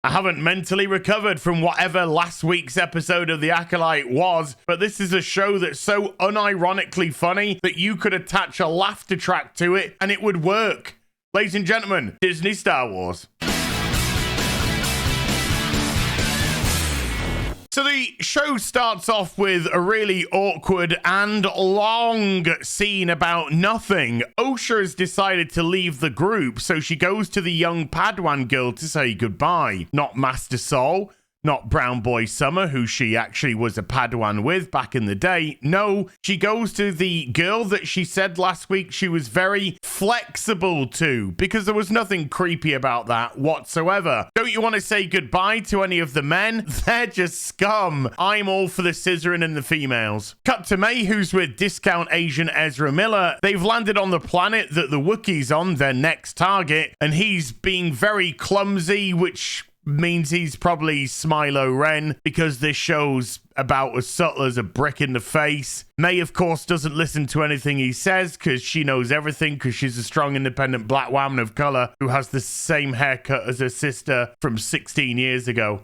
I haven't mentally recovered from whatever last week's episode of The Acolyte was, but this is a show that's so unironically funny that you could attach a laughter track to it and it would work. Ladies and gentlemen, Disney Star Wars. So the show starts off with a really awkward and long scene about nothing. Osha has decided to leave the group, so she goes to the young Padawan girl to say goodbye. Not Master Sol, not Brown Boy Summer, who she actually was a Padawan with back in the day. No, she goes to the girl that she said last week she was very flexible to, because there was nothing creepy about that whatsoever. Don't you want to say goodbye to any of the men? They're just scum. I'm all for the scissoring and the females. Cut to May, who's with discount Asian Ezra Miller. They've landed on the planet that the Wookiee's on, their next target, and he's being very clumsy, which means he's probably Smilo Ren, because this show's about as subtle as a brick in the face. May, of course, doesn't listen to anything he says because she knows everything, because she's a strong, independent black woman of color who has the same haircut as her sister from 16 years ago.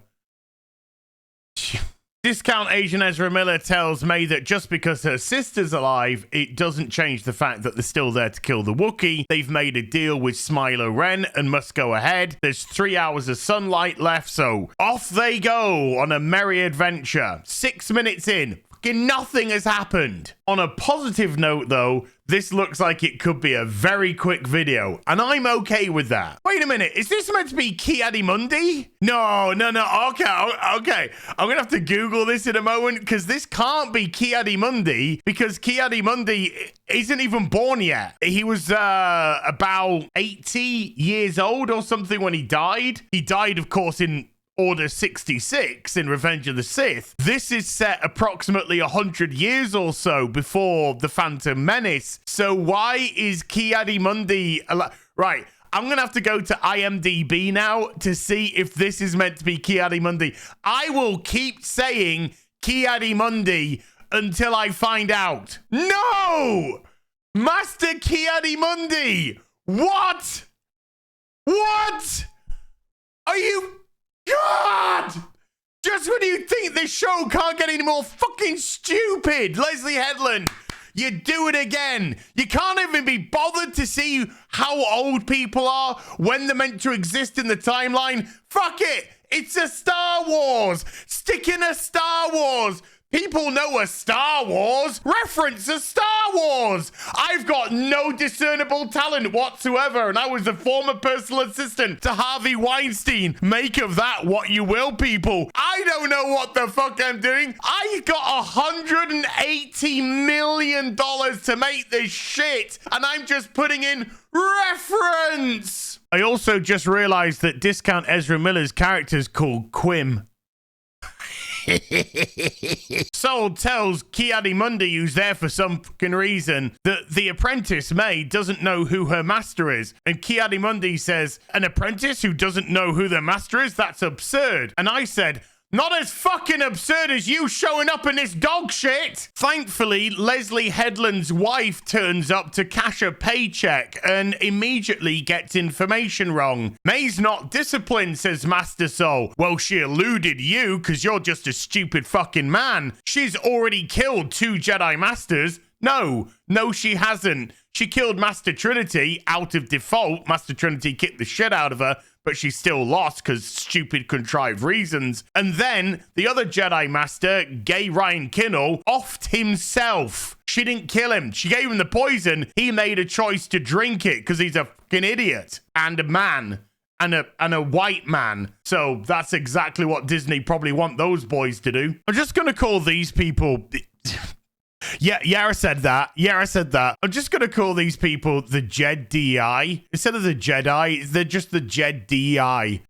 Discount Asian Ezra Miller tells May that just because her sister's alive, it doesn't change the fact that they're still there to kill the Wookiee. They've made a deal with Smilo Ren and must go ahead. There's 3 hours of sunlight left, so off they go on a merry adventure. 6 minutes in, fucking nothing has happened. On a positive note, though, this looks like it could be a very quick video, and I'm okay with that. Wait a minute, is this meant to be Ki-Adi-Mundi? No, okay. I'm gonna have to Google this in a moment, because this can't be Ki-Adi-Mundi, because Ki-Adi-Mundi isn't even born yet. He was about 80 years old or something when he died. He died, of course, in Order 66 in Revenge of the Sith. This is set approximately 100 years or so before the Phantom Menace. So why is Ki-Adi-Mundi right? I'm going to have to go to IMDb now to see if this is meant to be Ki-Adi-Mundi. I will keep saying Ki-Adi-Mundi until I find out. No! Master Ki-Adi-Mundi! What? What? Are you... God! Just when you think this show can't get any more fucking stupid, Leslie Headland, you do it again. You can't even be bothered to see how old people are when they're meant to exist in the timeline. Fuck it. It's a Star Wars. Stick in a Star Wars. People know a Star Wars. Reference a Star Wars. I've got no discernible talent whatsoever, and I was a former personal assistant to Harvey Weinstein. Make of that what you will, people. I don't know what the fuck I'm doing. I got $180 million to make this shit, and I'm just putting in reference. I also just realized that Discount Ezra Miller's character is called Quim. Sol tells Ki-Adi-Mundi, who's there for some fucking reason, that the apprentice, May, doesn't know who her master is. And Ki-Adi-Mundi says, an apprentice who doesn't know who their master is? That's absurd. And I said, not as fucking absurd as you showing up in this dog shit. Thankfully, Leslie Headland's wife turns up to cash a paycheck and immediately gets information wrong. May's not disciplined, says Master Sol. Well, she eluded you because you're just a stupid fucking man. She's already killed 2 Jedi Masters. No, she hasn't. She killed Master Trinity out of default. Master Trinity kicked the shit out of her, but she still lost because stupid contrived reasons. And then the other Jedi Master, gay Ryan Kinnell, offed himself. She didn't kill him. She gave him the poison. He made a choice to drink it because he's a fucking idiot and a man. And a white man. So that's exactly what Disney probably want those boys to do. I'm just going to call these people... Yeah, Yara said that. I'm just going to call these people the Jedi. Instead of the Jedi, they're just the Jedi.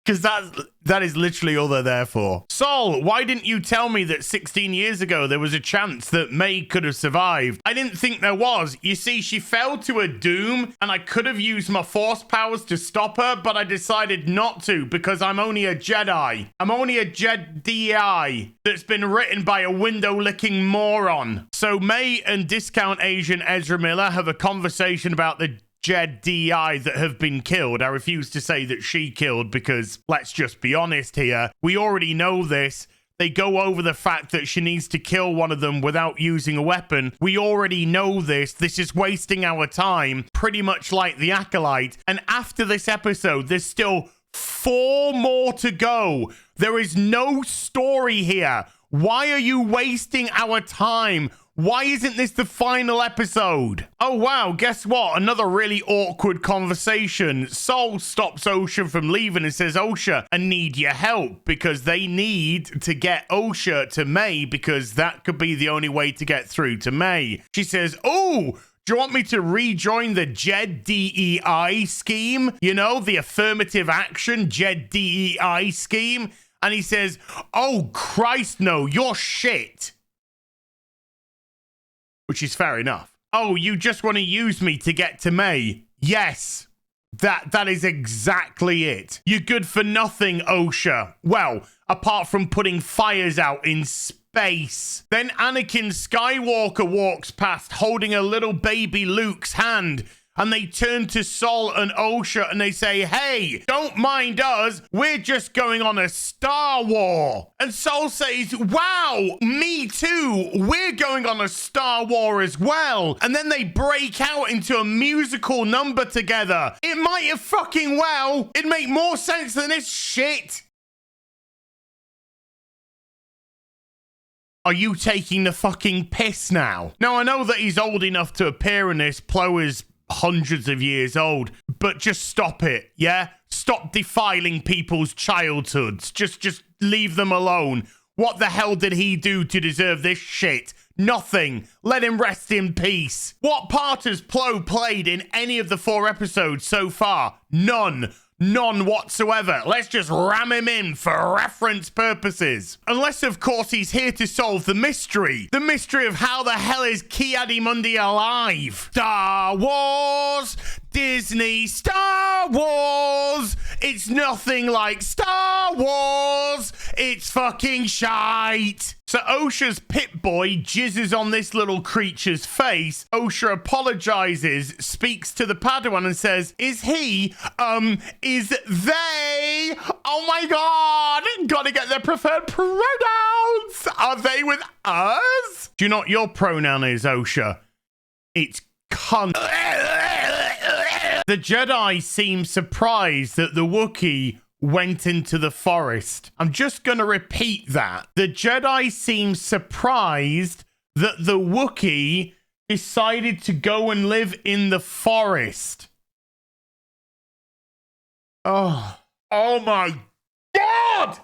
Because that is literally all they're there for. Sol, why didn't you tell me that 16 years ago there was a chance that May could have survived? I didn't think there was. You see, she fell to a doom, and I could have used my force powers to stop her, but I decided not to because I'm only a Jedi. I'm only a Jedi that's been written by a window-licking moron. So May and discount Asian Ezra Miller have a conversation about the Jed DEI that have been killed. I refuse to say that she killed because let's just be honest here. We already know this. They go over the fact that she needs to kill one of them without using a weapon. We already know this. This is wasting our time, pretty much like The Acolyte. And after this episode, there's still 4 more to go. There is no story here. Why are you wasting our time? Why isn't this the final episode? Oh, wow. Guess what? Another really awkward conversation. Sol stops Osha from leaving and says, Osha, I need your help, because they need to get Osha to May, because that could be the only way to get through to May. She says, oh, do you want me to rejoin the Jed DEI scheme? You know, the affirmative action Jed DEI scheme? And he says, oh, Christ, no, you're shit. Which is fair enough. Oh, you just want to use me to get to May? Yes, that is exactly it. You're good for nothing, Osha. Well, apart from putting fires out in space. Then Anakin Skywalker walks past holding a little baby Luke's hand. And they turn to Sol and Osha and they say, hey, don't mind us. We're just going on a Star War. And Sol says, wow, me too. We're going on a Star War as well. And then they break out into a musical number together. It might have fucking well. It'd make more sense than this shit. Are you taking the fucking piss now? Now, I know that he's old enough to appear in this. Plo is hundreds of years old, but just stop it, yeah? Stop defiling people's childhoods. Just leave them alone. What the hell did he do to deserve this shit? Nothing. Let him rest in peace. What part has Plo played in any of the 4 episodes so far? None. None whatsoever. Let's just ram him in for reference purposes. Unless, of course, he's here to solve the mystery. The mystery of how the hell is Ki-Adi-Mundi alive? Star Wars! Disney Star Wars! It's nothing like Star Wars! It's fucking shite! So Osha's Pip-Boy jizzes on this little creature's face. Osha apologizes, speaks to the Padawan and says, is they? Oh my god! Gotta get their preferred pronouns! Are they with us? Do you know what your pronoun is, Osha? It's cunt. The Jedi seem surprised that the Wookiee went into the forest. I'm just going to repeat that. The Jedi seem surprised that the Wookiee decided to go and live in the forest. Oh my God!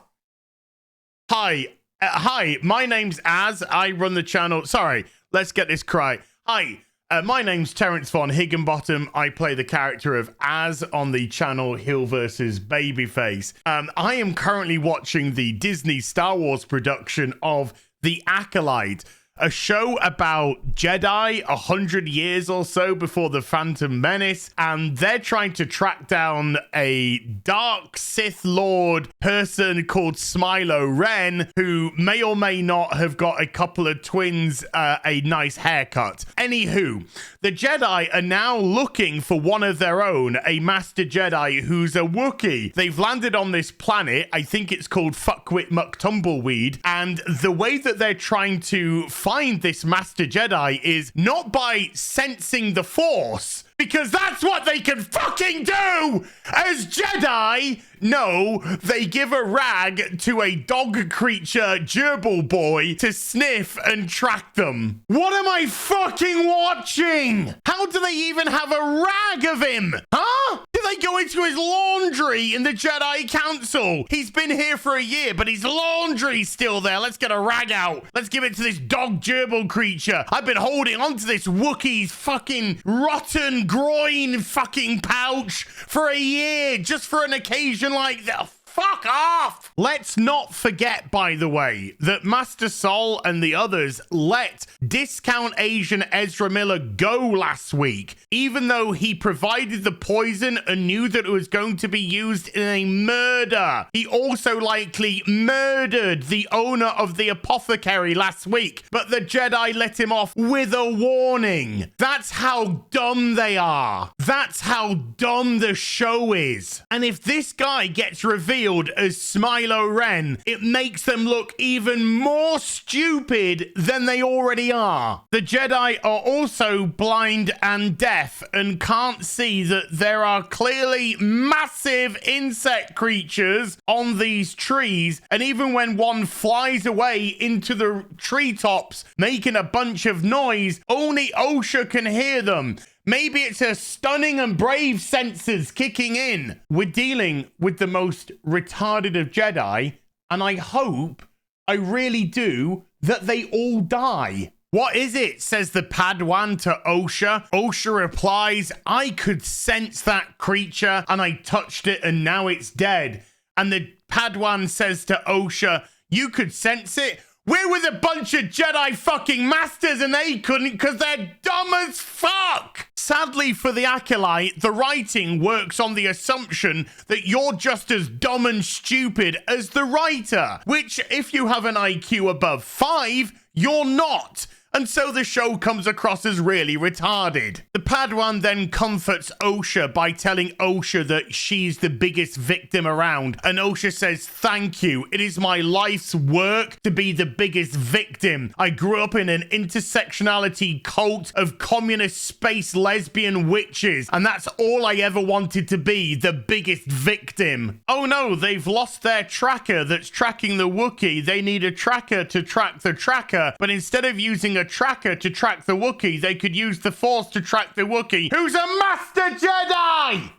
Hi, my name's Az. I run the channel. Sorry, let's get this right. Hi. My name's Terrence Von Higginbottom. I play the character of Az on the channel HeelvsBabyface. I am currently watching the Disney Star Wars production of The Acolyte, a show about Jedi 100 years or so before the Phantom Menace, and they're trying to track down a dark Sith Lord person called Smilo Ren, who may or may not have got a couple of twins a nice haircut. Anywho, the Jedi are now looking for one of their own, a Master Jedi who's a Wookiee. They've landed on this planet, I think it's called Fuckwit Muck Tumbleweed, and the way that they're trying to find this Master Jedi is not by sensing the Force, because that's what they can fucking do as Jedi. No, they give a rag to a dog creature gerbil boy to sniff and track them. What am I fucking watching? How do they even have a rag of him? Huh? Did they go into his laundry in the Jedi Council? He's been here for a year, but his laundry's still there. Let's get a rag out. Let's give it to this dog gerbil creature. I've been holding onto this Wookiee's fucking rotten groin fucking pouch for a year, just for an occasion like that. fuck off! Let's not forget, by the way, that Master Sol and the others let Discount Asian Ezra Miller go last week, even though he provided the poison and knew that it was going to be used in a murder. He also likely murdered the owner of the apothecary last week, but the Jedi let him off with a warning. That's how dumb they are. That's how dumb the show is. And if this guy gets revealed as Smilo Ren, it makes them look even more stupid than they already are. The Jedi are also blind and deaf and can't see that there are clearly massive insect creatures on these trees, and even when one flies away into the treetops making a bunch of noise, only Osha can hear them. Maybe it's her stunning and brave senses kicking in. We're dealing with the most retarded of Jedi, and I hope, I really do, that they all die. What is it? Says the Padawan to Osha. Osha replies, I could sense that creature and I touched it and now it's dead. And the Padawan says to Osha, you could sense it? We're with a bunch of Jedi fucking masters and they couldn't because they're dumb as fuck. Sadly for the Acolyte, the writing works on the assumption that you're just as dumb and stupid as the writer, which if you have an IQ above 5, you're not. And so the show comes across as really retarded. The Padawan then comforts Osha by telling Osha that she's the biggest victim around. And Osha says, thank you. It is my life's work to be the biggest victim. I grew up in an intersectionality cult of communist space lesbian witches. And that's all I ever wanted to be, the biggest victim. Oh no, they've lost their tracker that's tracking the Wookiee. They need a tracker to track the tracker. But instead of using a tracker to track the Wookiee, they could use the Force to track the Wookiee, who's a Master Jedi!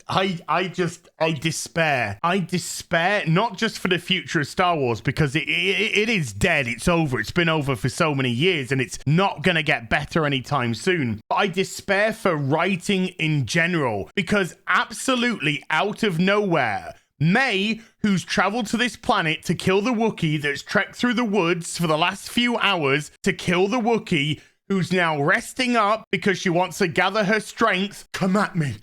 I despair. I despair, not just for the future of Star Wars, because it is dead, it's over, it's been over for so many years, and it's not gonna get better anytime soon. But I despair for writing in general, because absolutely out of nowhere, May, who's traveled to this planet to kill the Wookiee that's trekked through the woods for the last few hours to kill the Wookiee, who's now resting up because she wants to gather her strength, come at me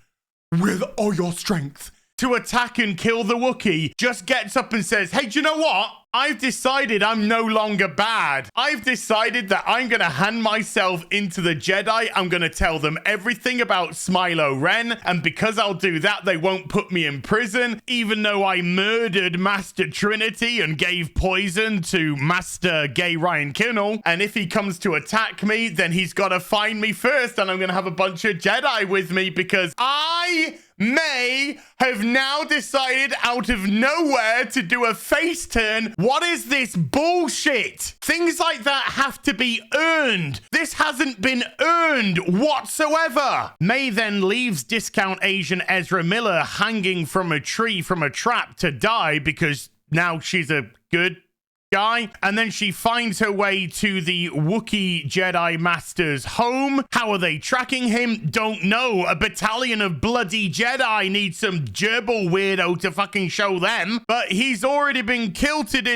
with all your strength, to attack and kill the Wookiee, just gets up and says, hey, do you know what? I've decided I'm no longer bad. I've decided that I'm going to hand myself into the Jedi. I'm going to tell them everything about Smilo Ren. And because I'll do that, they won't put me in prison, even though I murdered Master Trinity and gave poison to Master Gay Ryan Kinnell. And if he comes to attack me, then he's got to find me first. And I'm going to have a bunch of Jedi with me because I may have now decided out of nowhere to do a face turn. What is this bullshit? Things like that have to be earned. This hasn't been earned whatsoever. May then leaves Discount Asian Ezra Miller hanging from a tree from a trap to die because now she's a good guy, and then she finds her way to the Wookiee Jedi Master's home. How are they tracking him? Don't know. A battalion of bloody Jedi needs some gerbil weirdo to fucking show them. But he's already been kilted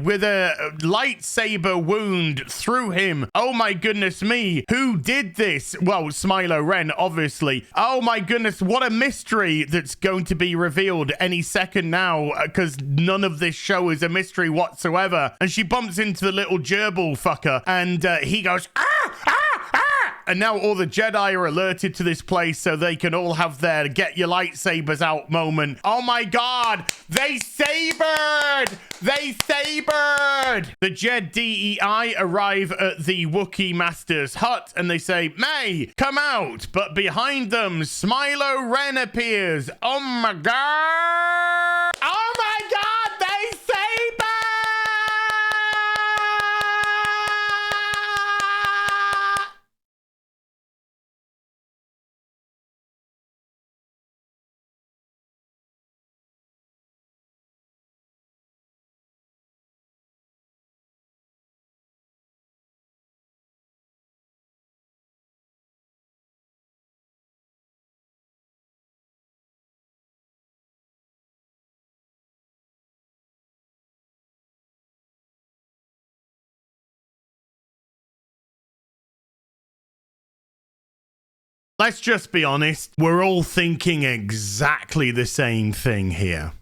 with a lightsaber wound through him. Oh my goodness me. Who did this? Well, Smilo Ren, obviously. Oh my goodness, what a mystery that's going to be revealed any second now, because none of this show is a mystery whatsoever. And she bumps into the little gerbil fucker, and he goes, ah, ah, ah! And now all the Jedi are alerted to this place so they can all have their get your lightsabers out moment. Oh my god, they sabered! They sabered! The Jed DEI arrive at the Wookiee Master's hut and they say, May, come out! But behind them, Smilo Ren appears. Oh my god! Oh my god, they sabered! let's just be honest. We're all thinking exactly the same thing here.